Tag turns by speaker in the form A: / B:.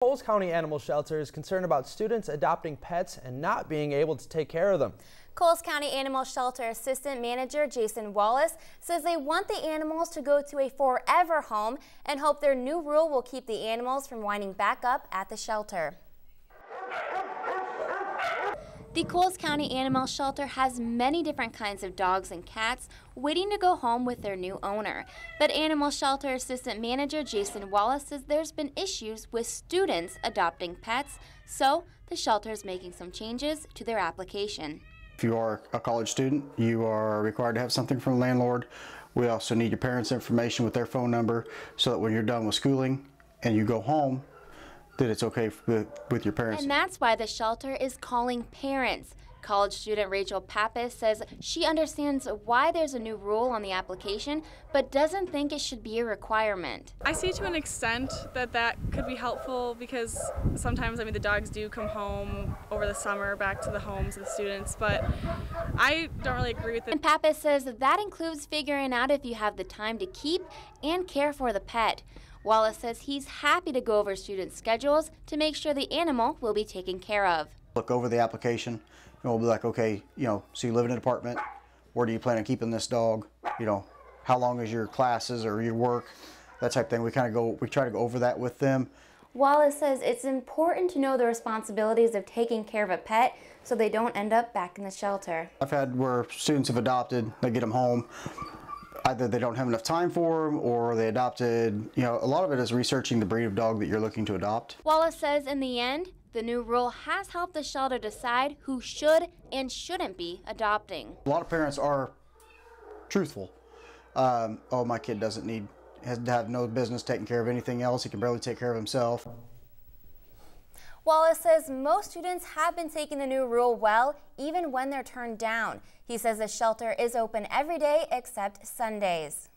A: Coles County Animal Shelter is concerned about students adopting pets and not being able to take care of them.
B: Coles County Animal Shelter Assistant Manager Jason Wallace says they want the animals to go to a forever home and hope their new rule will keep the animals from winding back up at the shelter. The Coles County Animal Shelter has many different kinds of dogs and cats waiting to go home with their new owner. But Animal Shelter Assistant Manager Jason Wallace says there's been issues with students adopting pets, so the shelter is making some changes to their application.
C: If you are a college student, you are required to have something from the landlord. We also need your parents' information with their phone number so that when you're done with schooling and you go home, that it's okay with your parents.
B: And that's why the shelter is calling parents. College student Rachel Pappas says she understands why there's a new rule on the application, but doesn't think it should be a requirement.
D: I see to an extent that could be helpful because sometimes, the dogs do come home over the summer back to the homes of the students, but I don't really agree with it.
B: And Pappas says that includes figuring out if you have the time to keep and care for the pet. Wallace says he's happy to go over student schedules to make sure the animal will be taken care of.
C: Look over the application and we'll be like, okay, so you live in an apartment, where do you plan on keeping this dog? How long is your classes or your work? That type of thing. We try to go over that with them.
B: Wallace says it's important to know the responsibilities of taking care of a pet so they don't end up back in the shelter.
C: I've had where students have adopted, they get them home. Either they don't have enough time for them or they adopted, a lot of it is researching the breed of dog that you're looking to adopt.
B: Wallace says in the end, the new rule has helped the shelter decide who should and shouldn't be adopting.
C: A lot of parents are truthful. Oh, my kid has to have no business taking care of anything else. He can barely take care of himself.
B: Wallace says most students have been taking the new rule well, even when they're turned down. He says the shelter is open every day except Sundays.